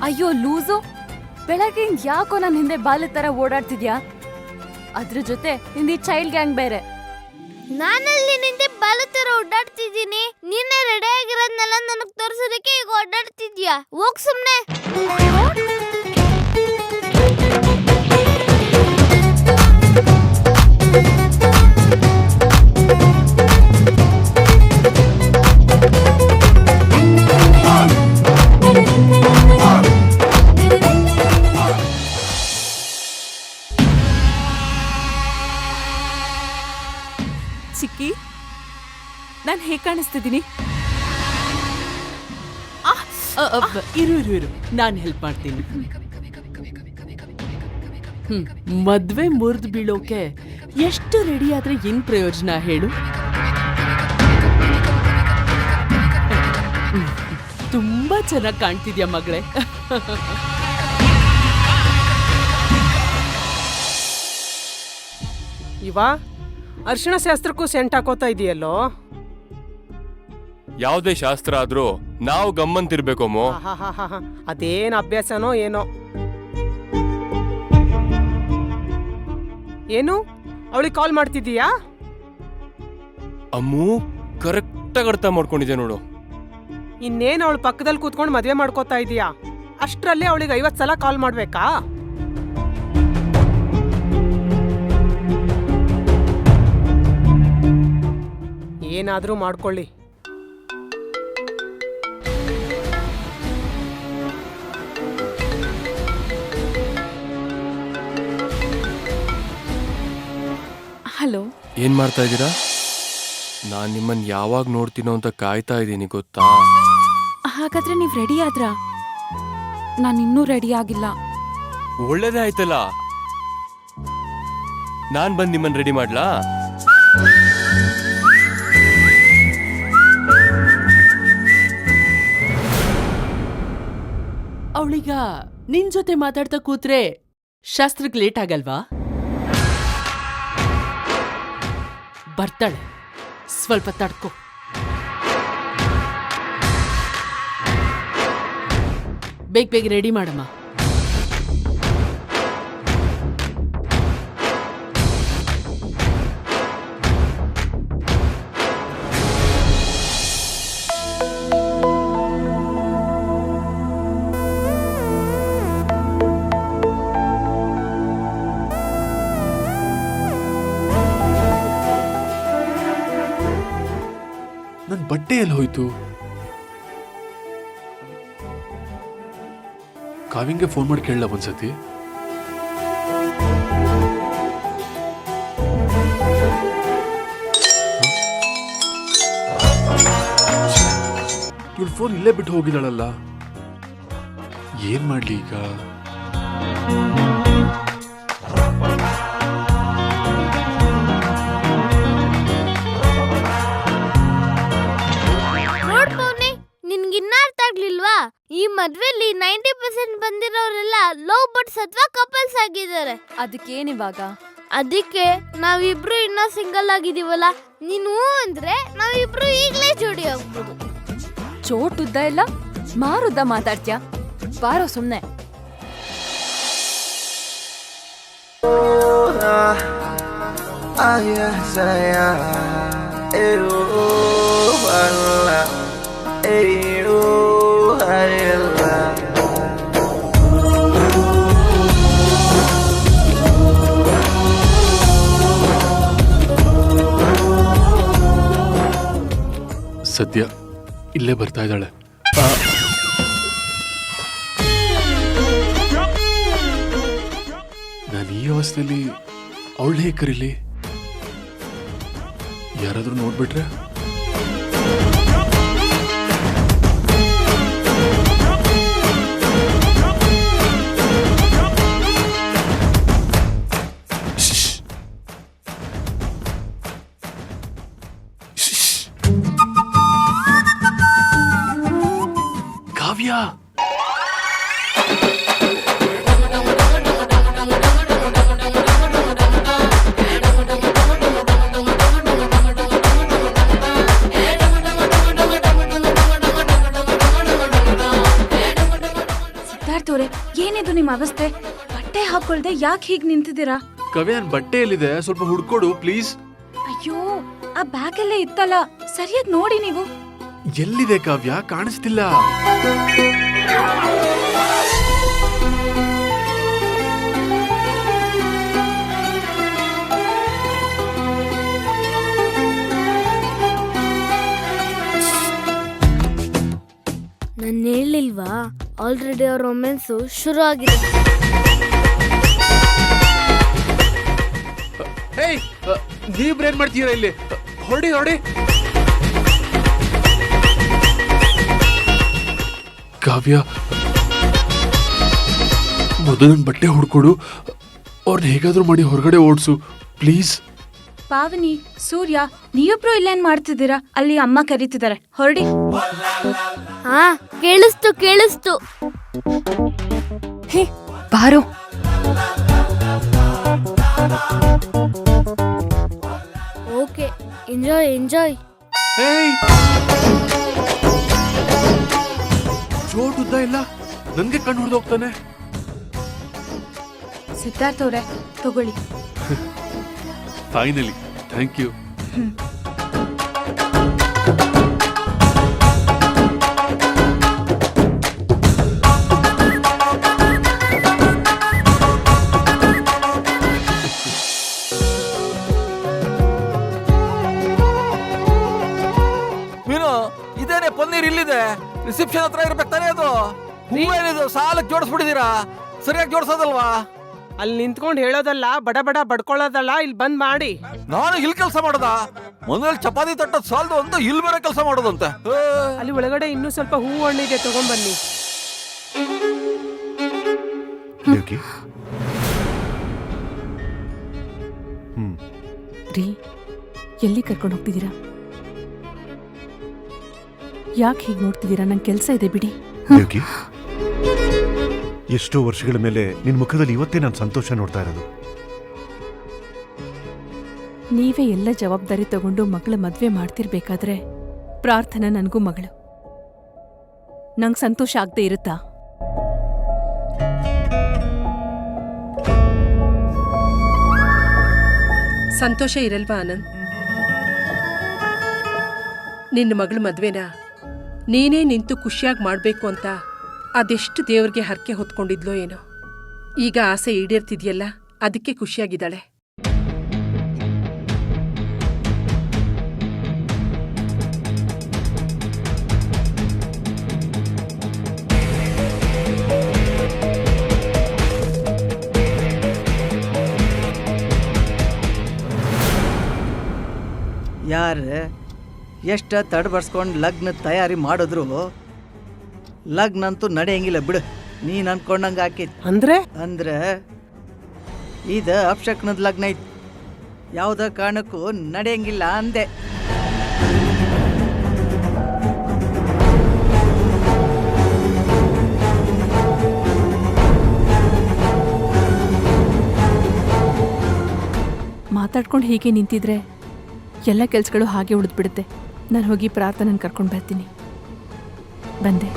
ಅಯ್ಯೋ ಲೂಸು, ಬೆಳಗ್ಗೆ ಯಾಕೋ ನನ್ನ ಹಿಂದೆ ಬಾಲ ತರ ಓಡಾಡ್ತಿದ್ಯಾ? ಅದ್ರ ಜೊತೆ ನಿಂದಿ ಚೈಲ್ಡ್ ಗ್ಯಾಂಗ್ ಬೇರೆ. ನಾನಲ್ಲಿ ನಿಂದೆ ಬಾಲ ತರ ಓಡಾಡ್ತಿದ್ದೀನಿ. ನೀನೇ ರೆಡಿ ಆಗಿರೋದ್ನೆಲ್ಲ ನನಗ್ ತೋರ್ಸೋದಕ್ಕೆ ಈಗ ಓಡಾಡ್ತಿದ್ಯಾ? ಹೋಗ್ ಸುಮ್ನೆ. ಚಿಕ್ಕಿ, ನಾನು ಹೇಗೆ ಕಾಣಿಸ್ತಿದ್ದೀನಿ? ಇರು ಇರು ಇರು, ನಾನು ಹೆಲ್ಪ್ ಮಾಡ್ತೀನಿ. ಮದ್ವೆ ಮುರಿದು ಬೀಳೋಕೆ ಎಷ್ಟು ರೆಡಿ ಆದ್ರೆ ಏನ್ ಪ್ರಯೋಜನ ಹೇಳು? ತುಂಬಾ ಚೆನ್ನಾಗಿ ಕಾಣ್ತಿದ್ಯಾ ಮಗಳೇ. ಇವಾ ಅರ್ಶಿಣ ಶಾಸ್ತ್ರಕ್ಕೂ ಸೆಂಟ್ ಹಾಕೋತಾ ಇದೆಯಲ್ಲೋ. ಯಾವುದೇ ಶಾಸ್ತ್ರ ಆದ್ರೂ ನಾವು ಗಮ್ಮಂತಿರ್ಬೇಕಮ್ಮ. ಅದೇನ್ ಅಭ್ಯಾಸನೋ ಏನೋ. ಏನು ಅವಳಿಗೆ ಕಾಲ್ ಮಾಡ್ತಿದ್ದೀಯಾ? ಅಮ್ಮು ಕರೆಕ್ಟಾಗಿ ಅರ್ಥ ಮಾಡ್ಕೊಂಡಿದ್ದೆ ನೋಡು. ಇನ್ನೇನು ಅವಳು ಪಕ್ಕದಲ್ಲಿ ಕೂತ್ಕೊಂಡು ಮದ್ವೆ ಮಾಡ್ಕೋತಾ ಇದೀಯಾ? ಅಷ್ಟರಲ್ಲಿ ಅವಳಿಗೆ 50 ಸಲ ಕಾಲ್ ಮಾಡ್ಬೇಕಾ? ಏನಾದ್ರೂ ಮಾಡ್ಕೊಳ್ಳಿ. ಹಲೋ, ಏನ್ ಮಾಡ್ತಾ ಇದ್ದೀರಾ? ನಾನ್ ನಿಮ್ಮನ್ ಯಾವಾಗ ನೋಡ್ತೀನೋ ಅಂತ ಕಾಯ್ತಾ ಇದ್ದೀನಿ, ಗೊತ್ತಾ? ಹಾಗಾದ್ರೆ ನೀವ್ ರೆಡಿ ಆದ್ರ? ನಾನು ಇನ್ನೂ ರೆಡಿ ಆಗಿಲ್ಲ. ಒಳ್ಳೇದೇ ಆಯ್ತಲ್ಲ. ನಾನ್ ಬಂದ್ ನಿಮ್ಮನ್ ರೆಡಿ ಮಾಡ್ಲಾ? ಅವಳೀಗ ನಿನ್ ಜೊತೆ ಮಾತಾಡ್ತಾ ಕೂತ್ರೆ ಶಾಸ್ತ್ರಕ್ಕೆ ಲೇಟ್ ಆಗಲ್ವಾ? ಬರ್ತಾಳೆ, ಸ್ವಲ್ಪ ತಡ್ಕೋ. ಬೇಗ ಬೇಗ ರೆಡಿ ಮಾಡಮ್ಮ. ನನ್ ಬಟ್ಟೆ ಎಲ್ಲಿ ಹೋಯ್ತು? ಕಾವ್ಯಂಗೆ ಫೋನ್ ಮಾಡಿ ಕೇಳಲ್ಲ ಒಂದ್ಸತಿ. ಇವಳು ಫೋನ್ ಇಲ್ಲೇ ಬಿಟ್ಟು ಹೋಗಿದ್ದಾಳಲ್ಲ, ಏನ್ ಮಾಡ್ಲಿ ಈಗ? ಈ ಮದ್ವೆಲಿ 90% ಬಂದಿರೋರೆಲ್ಲ ಲವ್ ಬರ್ಡ್ಸ್ ಅಥವಾ ಕಪಲ್ಸ್ ಆಗಿದ್ದಾರೆ. ಅದಕ್ಕೇನಿವಾಗ? ಅದಕ್ಕೆ ನಾವಿಬ್ರು ಇನ್ನೂ ಸಿಂಗಲ್ ಆಗಿದೀವಲ್ಲ, ನೀನು ಅಂದ್ರೆ ನಾವಿಬ್ರು ಈಗಲೇ ಜೋಡಿ ಆಗ್ಬೋದು. ಚೋಟುದ್ದ ಇಲ್ಲ ಮಾರುದ್ದ ಮಾತಾಡ್ತ್ಯಾ? ಬಾರೋ ಸುಮ್ನೆ. ಸದ್ಯ ಇಲ್ಲೇ ಬರ್ತಾ ಇದ್ದಾಳೆ. ನಾನು ಈ ಅವಸ್ಥೆಯಲ್ಲಿ ಅವಳೇ ಹೇಗೆ ಕರೀಲಿ? ಯಾರಾದ್ರೂ ನೋಡ್ಬಿಟ್ರೆ? ಕಾವ್ಯ, ಸಿದ್ಧಾರ್ಥ್ ಅವ್ರೆ, ಏನಿದು ನಿಮ್ಮ ಅವಸ್ಥೆ? ಬಟ್ಟೆ ಹಾಕೊಳ್ದೆ ಯಾಕೆ ಹೀಗ್ ನಿಂತಿದ್ದೀರಾ? ಕಾವ್ಯ, ನನ್ನ ಬಟ್ಟೆ ಎಲ್ಲಿದೆ? ಸ್ವಲ್ಪ ಹುಡ್ಕೊಡು ಪ್ಲೀಸ್. ಅಯ್ಯೋ, ಆ ಬ್ಯಾಗ್ ಅಲ್ಲೇ ಇತ್ತಲ್ಲ, ಸರಿಯಾಗಿ ನೋಡಿ ನೀವು. ಎಲ್ಲಿದೆ ಕಾವ್ಯ? ಕಾಣಿಸ್ತಿಲ್ಲ. ನಾನು ಹೇಳಿಲ್ವಾ, ಆಲ್ರೆಡಿ ಅವ್ರ ರೊಮ್ಯಾನ್ಸು ಶುರು ಆಗಿದೆ. ಹೇಯ್, ನೀವೇನ್ ಮಾಡ್ತೀರಾ ಇಲ್ಲಿ? ಹೊರಡಿ ಹೊರಡಿ. ಕಾವ್ಯ, ಮೊದಲು ನನ್ನ ಬಟ್ಟೆ ಹುಡ್ಕೊಡು. ಅವ್ರನ್ನ ಹೇಗಾದ್ರೂ ಮಾಡಿ ಹೊರಗಡೆ ಓಡಿಸು ಪ್ಲೀಸ್. ಪಾವನಿ, ಸೂರ್ಯ, ನೀವಿಬ್ರು ಇಲ್ಲೇನ್ ಮಾಡ್ತಿದ್ದೀರಾ? ಅಲ್ಲಿ ಅಮ್ಮ ಕರೀತಿದ್ದಾರೆ, ಹೊರಡಿ. ಹಾ, ಕೇಳಿಸ್ತು ಕೇಳಿಸ್ತು. ಹೇ ಬಾರೋ. Okay, enjoy enjoy. ಹೇಯ್, ಜೋಡ್ ಉದ್ದ ಇಲ್ಲ, ನನ್ಗೆ ಕಣ್ಣು ಹೊಡೆದೋಗ್ತಾನೆ. ಸಿದ್ಧಾರ್ಥ್ ಅವ್ರೆ, ತಗೊಳ್ಳಿ. Finally, thank you. ಮೀನು, ಇದೇನೆ ಪನ್ನೀರ್ ಇಲ್ಲಿದೆ. ರಿಸೆಪ್ಷನ್ ಹತ್ರ ಇರ್ಬೇಕು ತಾನೇ ಅದು. ಹೂವೇನಿದು ಸಾಲಕ್ಕೆ ಜೋಡಿಸ್ಬಿಟ್ಟಿದ್ದೀರಾ? ಸರಿಯಾಗಿ ಜೋಡಿಸೋದಲ್ವಾ? ಅಲ್ಲಿ ನಿಂತ್ಕೊಂಡು ಹೇಳೋದಲ್ಲ, ಬಡ ಬಡ ಬಡ್ಕೊಳ್ಳೋದಲ್ಲ, ಇಲ್ಲಿ ಬಂದ್ ಮಾಡಿ. ನಾನು ಇಲ್ಲಿ ಕೆಲಸ ಮಾಡೋದ? ಮನೇಲಿ ಚಪಾತಿ ತಟ್ಟದ್ ಸಾಲದು ಅಂತ ಇಲ್ಲಿ ಬೇರೆ ಕೆಲಸ ಮಾಡೋದಂತೆ. ಅಲ್ಲಿ ಒಳಗಡೆ ಇನ್ನೂ ಸ್ವಲ್ಪ ಹೂವು ಹಣ್ಣಿದೆ, ತಗೊಂಡ್ಬನ್ನಿ. ದೇವ್ಕಿ, ರೀ, ಎಲ್ಲಿ ಕರ್ಕೊಂಡು ಹೋಗ್ತಿದ್ದೀರಾ? ಯಾಕೆ ಹೀಗೆ ನೋಡ್ತಿದ್ದೀರಾ? ನಂಗೆ ಕೆಲಸ ಇದೆ, ಬಿಡಿ. ದೇವ್ಕಿ, ಎಷ್ಟೋ ವರ್ಷಗಳ ಮೇಲೆ ನಿನ್ ಮುಖದಲ್ಲಿ ಇವತ್ತೇ ನಾನು ಸಂತೋಷ ನೋಡ್ತಾ ಇರೋದು. ನೀವೇ ಎಲ್ಲ ಜವಾಬ್ದಾರಿ ತಗೊಂಡು ಮಗಳ ಮದ್ವೆ ಮಾಡ್ತಿರ್ಬೇಕಾದ್ರೆ ಪ್ರಾರ್ಥನಾ ನನಗೂ ಮಗಳು. ನಂಗೆ ಸಂತೋಷ ಆಗದೆ ಇರುತ್ತಾ? ಸಂತೋಷ ಇರಲ್ವಾ ಆನಂದ್? ನಿನ್ನ ಮಗಳ ಮದ್ವೆನ ನೀನೇ ನಿಂತು ಖುಷಿಯಾಗಿ ಮಾಡಬೇಕು ಅಂತ ಅದೆಷ್ಟು ದೇವ್ರಿಗೆ ಹರಕೆ ಹೊತ್ಕೊಂಡಿದ್ಲೋ ಏನೋ. ಈಗ ಆಸೆ ಈಡೇರ್ತಿದ್ಯಲ್ಲ, ಅದಕ್ಕೆ ಖುಷಿಯಾಗಿದ್ದಾಳೆ. ಯಾರು ಎಷ್ಟು ತಡಬರ್ಸ್ಕೊಂಡು ಲಗ್ನ ತಯಾರಿ ಮಾಡಿದ್ರು ಲಗ್ನ ಅಂತೂ ನಡೆಯಂಗಿಲ್ಲ ಬಿಡು. ನೀನು ಅನ್ಕೊಂಡಂಗೆ ಆಕೈತಿ ಅಂದ್ರೆ ಇದು ಅಪಶಕನದ ಲಗ್ನ ಐತಿ, ಯಾವುದೇ ಕಾರಣಕ್ಕೂ ನಡೆಯಂಗಿಲ್ಲ ಅಂದೆ. ಮಾತಾಡ್ಕೊಂಡು ಹೀಗೆ ನಿಂತಿದ್ರೆ ಎಲ್ಲ ಕೆಲ್ಸಗಳು ಹಾಗೆ ಉಳಿದ್ಬಿಡುತ್ತೆ. ನಾನು ಹೋಗಿ ಪ್ರಾರ್ಥನೆನ ಕರ್ಕೊಂಡು ಬರ್ತೀನಿ. ಬಂದೆ.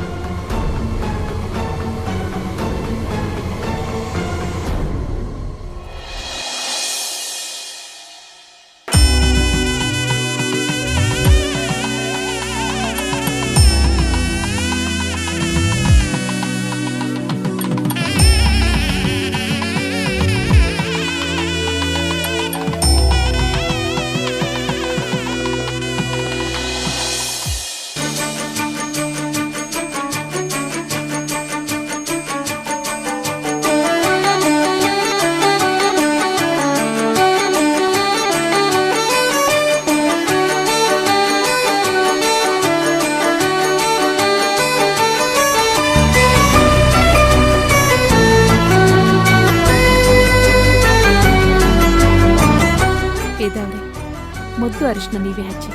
ಅರಿಶಿನ ನೀವೇ ಹಚ್ಚಿ.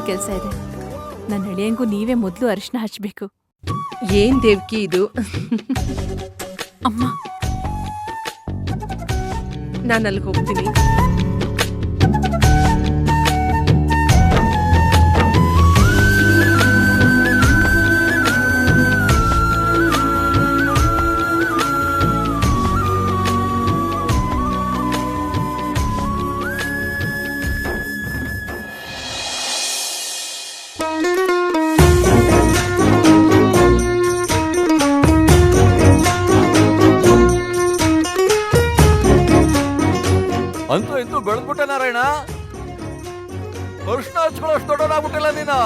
ಕೆಲಸ ಇದೆ. ನನ್ನ ಹಳೆಯಂಗೂ ನೀವೇ ಮೊದಲು ಅರಿಶಿನ ಹಚ್ಚಬೇಕು. ಏನ್ ದೇವ್ಕಿ ಇದು? ಅಮ್ಮ, ನಾನು ಅಲ್ಲಿಗೆ ಹೋಗ್ತೀನಿ. ಅಂತೂ ಇಂತೂ ಬೆಳೆದ್ಬಿಟ್ಟೆ ನಾರಾಯಣ. ಅರ್ಶನ ಹಚ್ಕೊಳ್ಳೋಷ್ಟು ದೊಡ್ಡವನಾಗ್ಬಿಟ್ಟಿಲ್ಲ ನೀನು.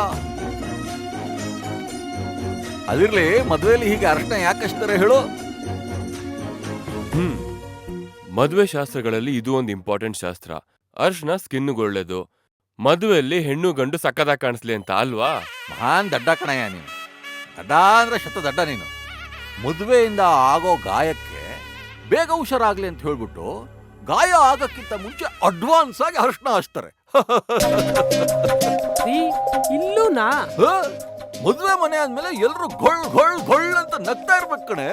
ಅದಿರ್ಲಿ, ಮದುವೆಯಲ್ಲಿ ಹೀಗೆ ಅರ್ಶನ ಯಾಕೆ ಹಚ್ತಾರೆ ಹೇಳು? ಮದುವೆ ಶಾಸ್ತ್ರಗಳಲ್ಲಿ ಇದು ಒಂದು ಇಂಪಾರ್ಟೆಂಟ್ ಶಾಸ್ತ್ರ. ಅರ್ಶನ ಸ್ಕಿನ್ಗೆ ಒಳ್ಳೇದು. ಮದುವೆಯಲ್ಲಿ ಹೆಣ್ಣು ಗಂಡು ಸಕ್ಕದಾಗಿ ಕಾಣಿಸ್ಲಿ ಅಂತ ಅಲ್ವಾ? ಮಹಾನ್ ದಡ್ಡ ಕಣಯ್ಯ ನೀನು. ದಡ್ಡ ಅಂದ್ರೆ ಶತ ದಡ್ಡ ನೀನು. ಮದುವೆಯಿಂದ ಆಗೋ ಗಾಯಕ್ಕೆ ಬೇಗ ಹುಷಾರಾಗ್ಲಿ ಅಂತ ಹೇಳ್ಬಿಟ್ಟು ಗಾಯ ಆಗಕ್ಕಿಂತ ಮುಂಚೆ ಅಡ್ವಾನ್ಸ್ ಆಗಿ ಅರ್ಶನ ಹಚ್ತಾರೆ. ಇಲ್ಲೂನಾ? ಮದುವೆ ಮನೆ ಆದ್ಮೇಲೆ ಎಲ್ರು ಗೊಳ್ ಗೊಳ್ ಗೊಳ್ ಅಂತ ನಗ್ತಾ ಇರ್ಬೇಕು ಕಣೆ.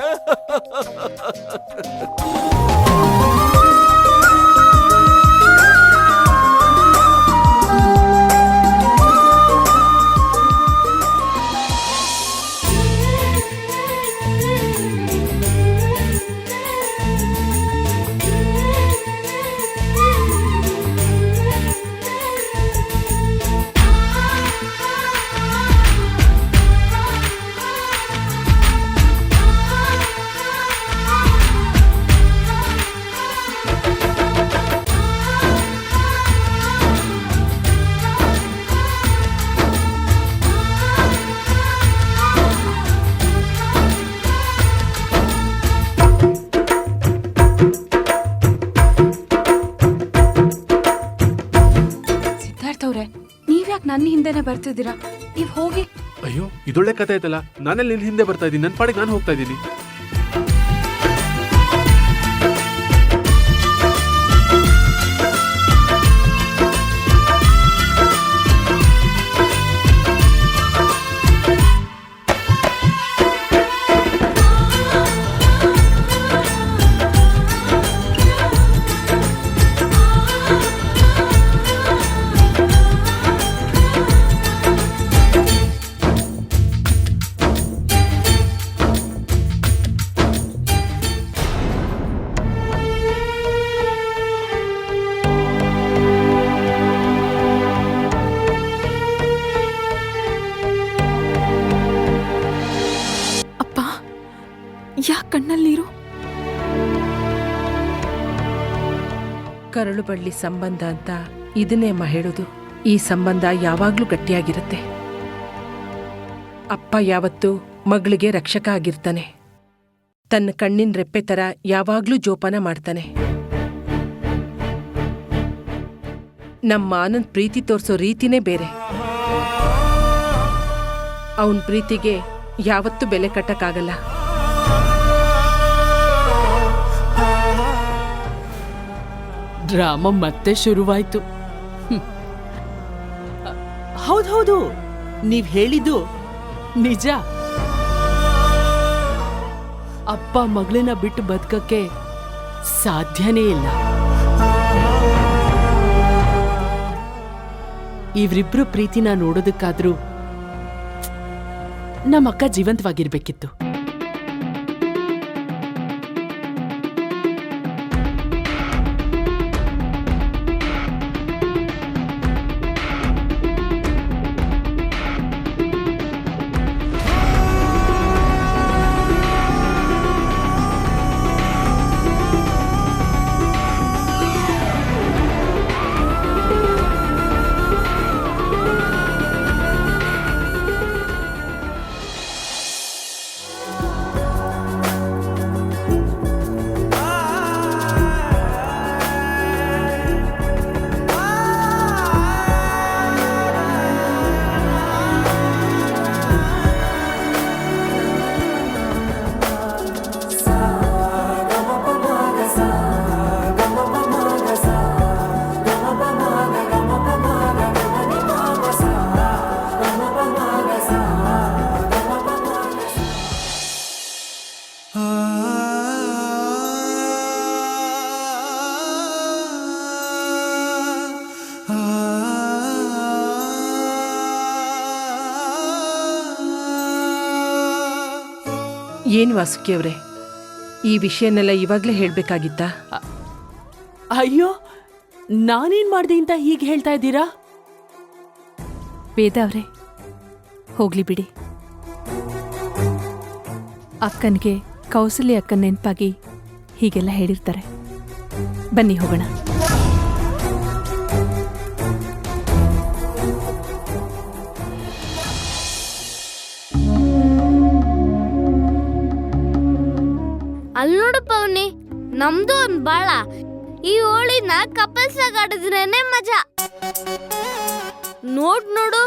ನೀವ್ಯಾಕೆ ನನ್ನ ಹಿಂದೆನೆ ಬರ್ತಿದ್ದೀರಾ? ನೀವ್ ಹೋಗಿ. ಅಯ್ಯೋ, ಇದೊಳ್ಳೆ ಕತೆ ಆಯ್ತಲ್ಲ. ನಾನೆಲ್ಲಿ ನಿನ್ ಹಿಂದೆ ಬರ್ತಾ ಇದ್ದೀನಿ, ನನ್ನ ಪಾಡಿಗೆ ನಾನು ಹೋಗ್ತಾ ಇದ್ದೀನಿ. ಯಾಕೆ ಕಣ್ಣಲ್ಲಿ ನೀರು? ಕರಳು ಬಳ್ಳಿ ಸಂಬಂಧ ಅಂತ ಇದನ್ನೇ ಅಮ್ಮ ಹೇಳೋದು. ಈ ಸಂಬಂಧ ಯಾವಾಗ್ಲೂ ಗಟ್ಟಿಯಾಗಿರುತ್ತೆ. ಅಪ್ಪ ಯಾವತ್ತೂ ಮಗಳಿಗೆ ರಕ್ಷಕ ಆಗಿರ್ತಾನೆ. ತನ್ನ ಕಣ್ಣಿನ ರೆಪ್ಪೆ ತರ ಯಾವಾಗ್ಲೂ ಜೋಪಾನ ಮಾಡ್ತಾನೆ. ನಮ್ಮ ಆನಂದ್ ಪ್ರೀತಿ ತೋರಿಸೋ ರೀತಿನೇ ಬೇರೆ. ಅವನ್ ಪ್ರೀತಿಗೆ ಯಾವತ್ತೂ ಬೆಲೆ ಕಟ್ಟಕ್ಕಾಗಲ್ಲ. ಡ್ರಾಮಾ ಮತ್ತೆ ಶುರುವಾಯ್ತು. ಹೌದೌದು, ನೀವ್ ಹೇಳಿದ್ದು ನಿಜ. ಅಪ್ಪ ಮಗಳನ್ನ ಬಿಟ್ಟು ಬದುಕಕ್ಕೆ ಸಾಧ್ಯನೇ ಇಲ್ಲ. ಇವರಿಬ್ರು ಪ್ರೀತಿನ ನೋಡೋದಕ್ಕಾದ್ರೂ ನಮ್ಮಕ್ಕ ಜೀವಂತವಾಗಿರ್ಬೇಕಿತ್ತು. ಏನ್ ವಾಸುಕಿ ಅವ್ರೆ, ಈ ವಿಷಯನೆಲ್ಲ ಇವಾಗ್ಲೇ ಹೇಳ್ಬೇಕಾಗಿತ್ತಾ? ಅಯ್ಯೋ, ನಾನೇನ್ ಮಾಡ್ದೆ ಅಂತ ಹೀಗೆ ಹೇಳ್ತಾ ಇದ್ದೀರಾ? ವೇದ ಅವ್ರೆ, ಹೋಗ್ಲಿ ಬಿಡಿ. ಅಕ್ಕನಿಗೆ ಕೌಸಲ್ಯ ಅಕ್ಕನ ನೆನಪಾಗಿ ಹೀಗೆಲ್ಲ ಹೇಳಿರ್ತಾರೆ. ಬನ್ನಿ ಹೋಗೋಣ. ಅಲ್ಲಿ ನೋಡು ಪವನಿ, ನಮ್ದು ಒಂದ್ ಬಾಳ. ಈ ಹೋಳಿನ ಕಪಲ್ಸ್ ಆಡಿದ್ರೇನೆ ಮಜಾ. ನೋಡು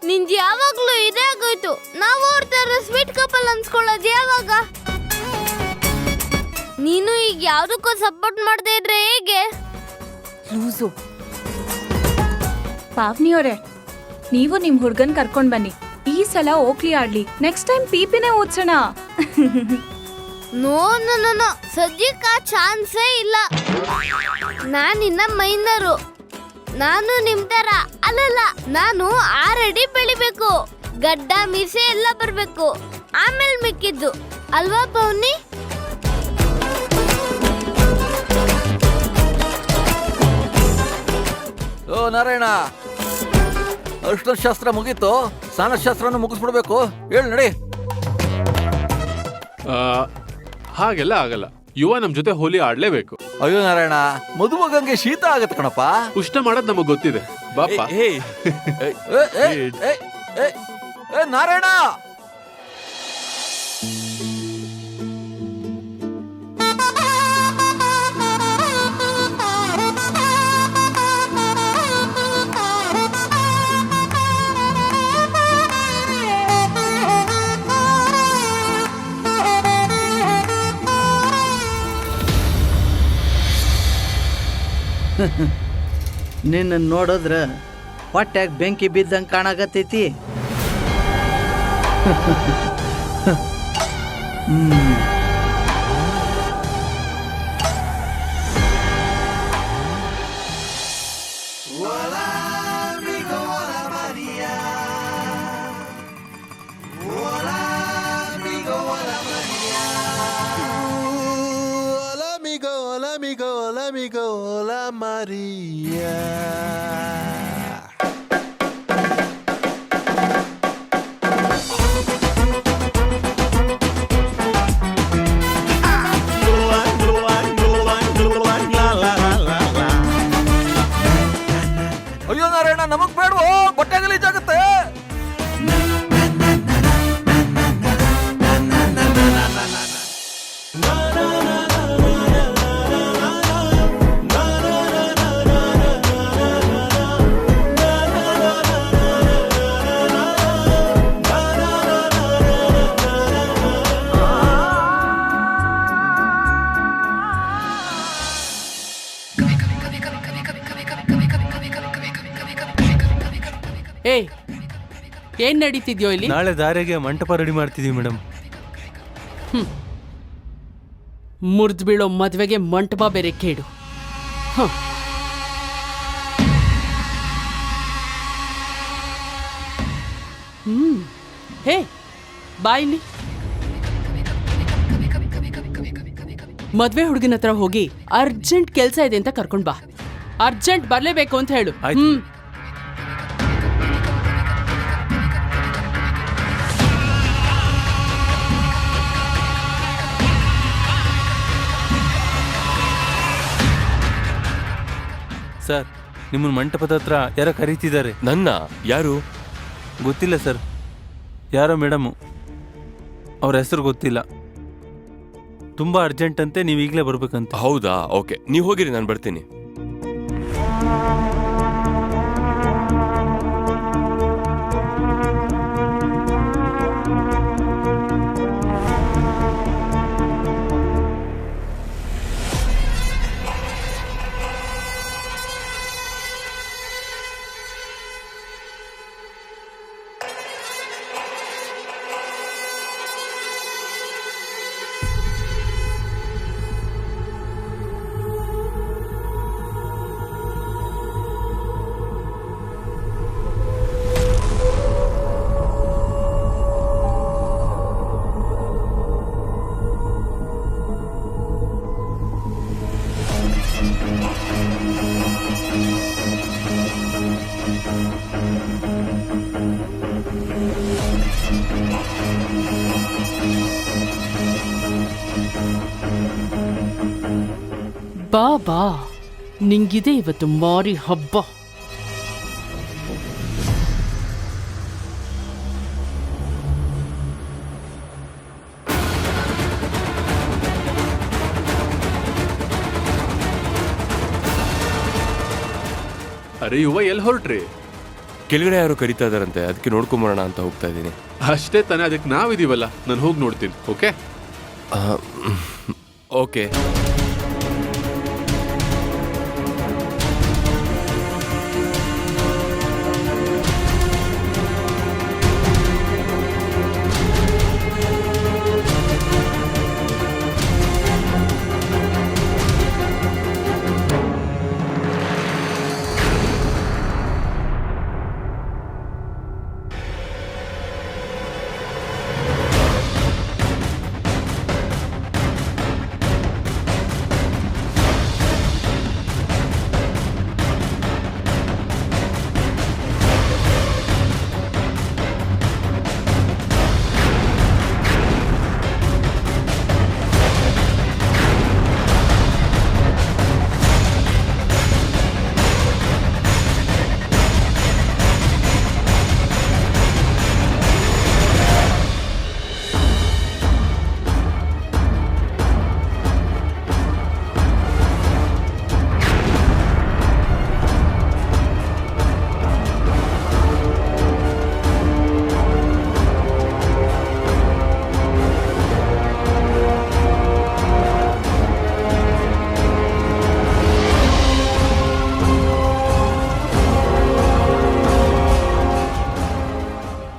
ನಿಂದ್ ಯಾವಾಗ್ಲೂ ಇದೇ ಆಗೋಯ್ತು. ನಾವು ಅವ್ರ ಸ್ವೀಟ್ ಕಪಲ್ ಅನ್ಸ್ಕೊಳ್ಳೋದು ಯಾವಾಗ? ನೀನು ಈಗ ಯಾವ್ದಕ್ಕೂ ಸಪೋರ್ಟ್ ಮಾಡದೇ ಇದ್ರೆ ಹೇಗೆ? ಲೂಸು. ಪಾವ್ನಿಯವರೇ, ನೀವು ನಿಮ್ ಹುಡ್ಗನ್ ಕರ್ಕೊಂಡ್ ಬನ್ನಿ. ಈ ಸಲ ಓಕ್ಲಿ ಆಡ್ಲಿ, ನೆಕ್ಸ್ಟ್ ಟೈಮ್ ಪಿಪಿನೇ ಓದ್ಸೋಣ. ನೋ ನೋ ನೋ ನೋ, ಸದ್ಯಕ್ಕೆ ಆ ಚಾನ್ಸೇ ಇಲ್ಲ. ನಾನಿನ್ನ ಮೈನರು. ನಾನು ನಿಮ್ ತರ ಅಲ್ಲಲ್ಲ, ನಾನು 6 ಅಡಿ ಬೆಳಿಬೇಕು, ಗಡ್ಡ ಮೀಸೆ ಎಲ್ಲ ಬರ್ಬೇಕು, ಆಮೇಲೆ ಮಿಕ್ಕಿದ್ದು ಅಲ್ವಾ ಪವನಿ? ಓ ನಾರಾಯಣ, ಅರ್ಶನಶಾಸ್ತ್ರ ಮುಗೀತು, ಸ್ನಾನಶಾಸ್ತ್ರನೂ ಮುಗಿಸ್ಬಿಡ್ಬೇಕು. ಹೇಳಿ ನಡಿ. ಹಾಗೆಲ್ಲ ಆಗಲ್ಲ. ಯುವ ನಮ್ ಜೊತೆ ಹೋಲಿ ಆಡ್ಲೇಬೇಕು. ಅಯ್ಯೋ ನಾರಾಯಣ, ಮದುಮಗಂಗೆ ಶೀತ ಆಗತ್ತೆ ಕಣಪ್ಪ. ಉಷ್ಣ ಮಾಡೋದ್ ನಮಗ್ ಗೊತ್ತಿದೆ. ಬಾಪ. ನಾರಾಯಣ, ನಿನ್ನ ನೋಡಿದ್ರ ಹೊಟ್ಯಾಗ ಬೆಂಕಿ ಬಿದ್ದಂಗೆ ಕಾಣಾಗತ್ತೈತಿ. Hola María. ಅಯ್ಯೋ ನಾರಾಯಣ, ನಮಗ್ ಬೇಡವೋ, ಬಟ್ಟೆ ಗಲೀಜಾಗುತ್ತೆ. ಏನ್ ನಡೀತಿದ್ಯೋ ಇಲ್ಲಿ? ನಾಳೆ ದಾರಿಗೆ ಮಂಟಪ ರೆಡಿ ಮಾಡ್ತಿದೀವಿ ಮೇಡಮ್. ಮುರಿದು ಬೀಳೋ ಮದ್ವೆಗೆ ಮಂಟಪ ಬೇರೆ ಕೇಡು. ಹೇ ಬಾ ಇಲ್ಲಿ. ಮದ್ವೆ ಹುಡುಗನ ಹತ್ರ ಹೋಗಿ ಅರ್ಜೆಂಟ್ ಕೆಲ್ಸ ಇದೆ ಅಂತ ಕರ್ಕೊಂಡ್ ಬಾ. ಅರ್ಜೆಂಟ್ ಬರ್ಲೇಬೇಕು ಅಂತ ಹೇಳು. ಸರ್, ನಿಮ್ಮನ್ನ ಮಂಟಪದ ಹತ್ರ ಯಾರೋ ಕರೀತಿದ್ದಾರೆ. ನನ್ನ? ಯಾರು? ಗೊತ್ತಿಲ್ಲ ಸರ್, ಯಾರೋ ಮೇಡಮು, ಅವ್ರ ಹೆಸರು ಗೊತ್ತಿಲ್ಲ. ತುಂಬಾ ಅರ್ಜೆಂಟ್ ಅಂತೆ, ನೀವು ಈಗಲೇ ಬರ್ಬೇಕಂತ. ಹೌದಾ? ಓಕೆ, ನೀವು ಹೋಗಿರಿ, ನಾನು ಬರ್ತೀನಿ. ಬಾ ಬಾ, ನಿಂಗಿದೆ ಇವತ್ತು ಮಾರಿ ಹಬ್ಬ. ಅರೆ ಯುವ ಎಲ್ಲಿ ಹೊರಟ್ರಿ? ಕೆಳಗಡೆ ಯಾರು ಕರಿತಾ ಇದಾರಂತೆ, ಅದಕ್ಕೆ ನೋಡ್ಕೊಂಬರೋಣ ಅಂತ ಹೋಗ್ತಾ ಇದ್ದೀನಿ. ಅಷ್ಟೇ ತಾನೇ, ಅದಕ್ಕೆ ನಾವಿದೀವಲ್ಲ, ನಾನು ಹೋಗಿ ನೋಡ್ತೀನಿ. Okay okay.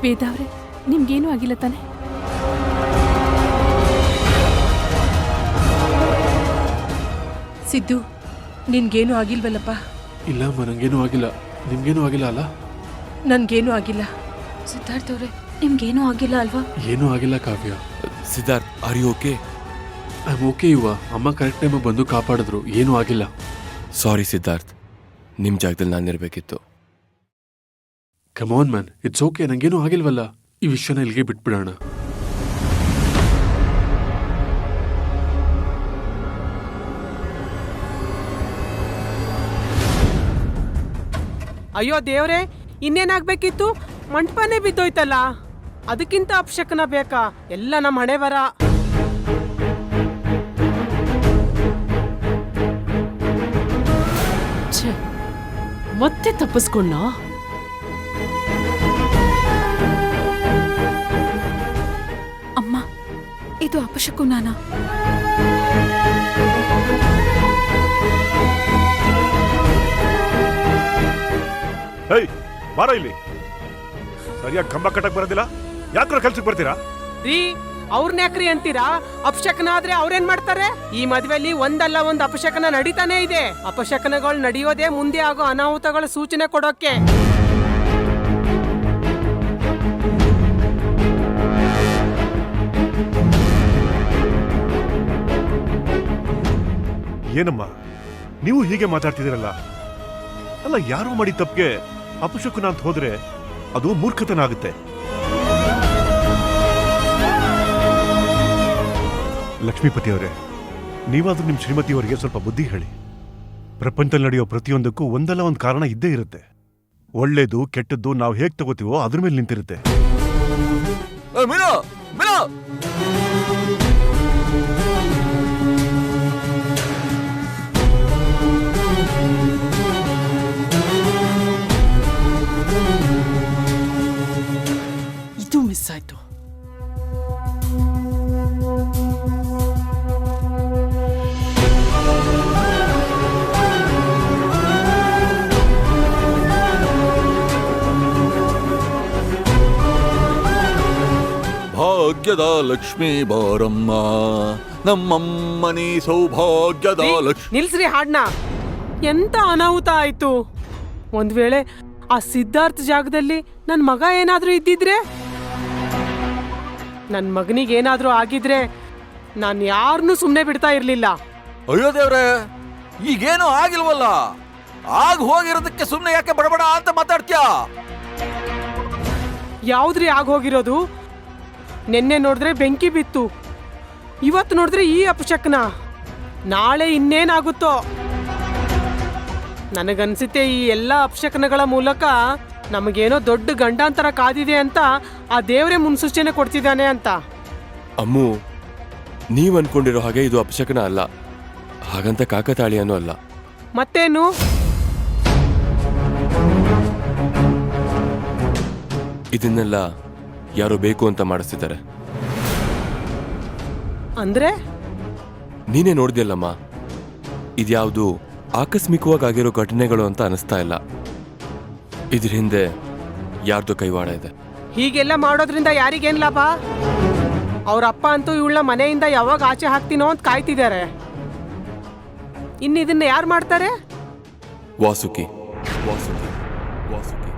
ವೇದಾವ್ರೆ, ನಿಮ್ಗೇನೂ ಆಗಿಲ್ಲ ತಾನೆ? ಸಿದ್ದು, ನಿನ್ಗೇನು ಆಗಿಲ್ವಲ್ಲಪ್ಪ? ಇಲ್ಲ ಅಮ್ಮ, ನಂಗೇನೂ ಆಗಿಲ್ಲ. ನಿಮ್ಗೇನೂ ಆಗಿಲ್ಲ ಅಲ್ಲ? ನನ್ಗೇನು ಆಗಿಲ್ಲ. ಸಿದ್ಧಾರ್ಥ್ ಅವ್ರೆ, ನಿಮ್ಗೇನೂ ಆಗಿಲ್ಲ ಅಲ್ವಾ? ಏನೂ ಆಗಿಲ್ಲ Kavya. Siddharth, are you okay? I am okay ಯುವ. ಅಮ್ಮ ಕರೆಕ್ಟ್ ಟೈಮಿಗೆ ಬಂದು ಕಾಪಾಡಿದ್ರು, ಏನೂ ಆಗಿಲ್ಲ. ಸಾರಿ ಸಿದ್ಧಾರ್ಥ್, ನಿಮ್ಮ ಜಾಗದಲ್ಲಿ ನಾನಿರ್ಬೇಕಿತ್ತು. Come on man, it's okay, ನಂಗೇನೂ ಆಗಿಲ್ವಲ್ಲ. ಈ ವಿಷಯನ ಇಲ್ಲಿಗೆ ಬಿಟ್ಬಿಡೋಣ. ಅಯ್ಯೋ ದೇವ್ರೆ, ಇನ್ನೇನಾಗ್ಬೇಕಿತ್ತು? ಮಂಟಪನೇ ಬಿದ್ದೋಯ್ತಲ್ಲ, ಅದಕ್ಕಿಂತ ಅಪಶಕನ ಬೇಕಾ? ಎಲ್ಲ ನಮ್ಮ ಹಣೆ ಬರ. ಮತ್ತೆ ತಪ್ಪಿಸ್ಕೊಂಡ. ಅಮ್ಮ, ಇದು ಅಪಶಕುನಾನ? ಹೇಯ್, ಬಾರ ಇಲ್ಲಿ. ಸರಿಯಾಗಿ ಕಂಬ ಕಟ್ಟಕ್ ಬರೋದಿಲ್ಲ, ಯಾಕ್ರ ಕೆಲ್ಸಕ್ಕೆ ಬರ್ತೀರಾ? ರೀ, ಅವ್ರನ್ನ ಯಾಕ್ರಿ ಅಂತೀರಾ? ಅಪಶಕನ ಆದ್ರೆ ಅವ್ರೇನ್ ಮಾಡ್ತಾರೆ? ಈ ಮದ್ವೆಲಿ ಒಂದಲ್ಲ ಒಂದ್ ಅಪಶಕನ ನಡೀತಾನೆ ಇದೆ. ಅಪಶಕನಗಳು ನಡೆಯೋದೇ ಮುಂದೆ ಆಗೋ ಅನಾಹುತಗಳ ಸೂಚನೆ ಕೊಡೋಕೆ. ಏನಮ್ಮ ನೀವು ಹೀಗೆ ಮಾತಾಡ್ತಿದ್ದೀರಲ್ಲ? ಅಲ್ಲ, ಯಾರೋ ಮಾಡಿ ತಪ್ಪಿಗೆ ಅಪಶಕುನ ಅಂತ ಹೋದ್ರೆ ಅದು ಮೂರ್ಖತನ ಆಗುತ್ತೆ. ಲಕ್ಷ್ಮೀಪತಿ ಅವರೇ, ನೀವಾದ್ರೂ ನಿಮ್ಮ ಶ್ರೀಮತಿಯವರಿಗೆ ಸ್ವಲ್ಪ ಬುದ್ಧಿ ಹೇಳಿ. ಪ್ರಪಂಚದಲ್ಲಿ ನಡೆಯೋ ಪ್ರತಿಯೊಂದಕ್ಕೂ ಒಂದಲ್ಲ ಒಂದು ಕಾರಣ ಇದ್ದೇ ಇರುತ್ತೆ. ಒಳ್ಳೇದು ಕೆಟ್ಟದ್ದು ನಾವು ಹೇಗೆ ತಗೋತೀವೋ ಅದ್ರ ಮೇಲೆ ನಿಂತಿರುತ್ತೆ. ಇದು ಮಿಸ್ ಆಯ್ತು. ಭಾಗ್ಯದ ಲಕ್ಷ್ಮೀ ಬಾರಮ್ಮ, ನಮ್ಮಮ್ಮನಿ ಸೌಭಾಗ್ಯದ ಲಕ್ಷ್ಮಿ. ನಿಲ್ಸ್ರಿ ಹಾಡ್ನ. ಎಂತ ಅನಾಹುತ ಆಯ್ತು? ಒಂದ್ ವೇಳೆ ಆ ಸಿದ್ಧಾರ್ಥ್ ಜಾಗದಲ್ಲಿ ನನ್ ಮಗ ಏನಾದ್ರೂ ಇದ್ದಿದ್ರೆ, ನನ್ ಮಗನಿಗೆ ಏನಾದ್ರೂ ಆಗಿದ್ರೆ ನಾನ್ ಯಾರನ್ನೂ ಸುಮ್ನೆ ಬಿಡ್ತಾ ಇರ್ಲಿಲ್ಲ. ಅಯ್ಯೋ ದೇವ್ರೆ, ಈಗೇನು ಆಗಿಲ್ವಲ್ಲ, ಆಗ ಹೋಗಿರೋದಕ್ಕೆ ಸುಮ್ನೆ ಯಾಕೆ ಬಡಬಡ ಅಂತ ಮಾತಾಡ್ತೀಯ? ಯಾವ್ದ್ರಿ ಆಗೋಗಿರೋದು? ನಿನ್ನೆ ನೋಡಿದ್ರೆ ಬೆಂಕಿ ಬಿತ್ತು, ಇವತ್ತು ನೋಡಿದ್ರೆ ಈ ಅಪಶಕನ. ನಾಳೆ ಇನ್ನೇನಾಗುತ್ತೋ. ನನಗನ್ಸುತ್ತೆ ಈ ಎಲ್ಲ ಅಪಶಕನಗಳ ಮೂಲಕ ನಮಗೇನೋ ದೊಡ್ಡ ಗಂಡಾಂತರ ಕಾದಿದೆ ಅಂತ ಆ ದೇವರೇ ಮುನ್ಸೂಚನೆ ಕೊಡ್ತಿದ್ದಾನೆ ಅಂತ. ಅಮ್ಮು, ನೀವ್ ಅನ್ಕೊಂಡಿರೋ ಹಾಗೆ ಇದು ಅಪಶಕನ ಅಲ್ಲ, ಹಾಗಂತ ಕಾಕತಾಳಿಯನೂ ಅಲ್ಲ. ಮತ್ತೇನು? ಇದನ್ನೆಲ್ಲ ಯಾರೋ ಬೇಕು ಅಂತ ಮಾಡಿಸ್ತಿದ್ದಾರೆ. ಅಂದ್ರೆ ನೀನೇ ನೋಡ್ದಿಯಲ್ಲಮ್ಮ, ಇದ್ಯಾವುದು ಆಕಸ್ಮಿಕವಾಗಿ ಆಗಿರೋ ಘಟನೆಗಳು ಅಂತ ಅನಿಸ್ತಾ ಇಲ್ಲ. ಇದ್ರ ಹಿಂದೆ ಯಾರ್ದು ಕೈವಾಡ ಇದೆ. ಹೀಗೆಲ್ಲ ಮಾಡೋದ್ರಿಂದ ಯಾರಿಗೇನ್ ಲಾಭ? ಅವ್ರ ಅಪ್ಪ ಅಂತೂ ಇವಳ ಮನೆಯಿಂದ ಯಾವಾಗ ಆಚೆ ಹಾಕ್ತೀನೋ ಅಂತ ಕಾಯ್ತಿದ್ದಾರೆ. ಇದನ್ನ ಯಾರು ಮಾಡ್ತಾರೆ? ವಾಸುಕಿ ವಾಸುಕಿ ವಾಸುಕಿ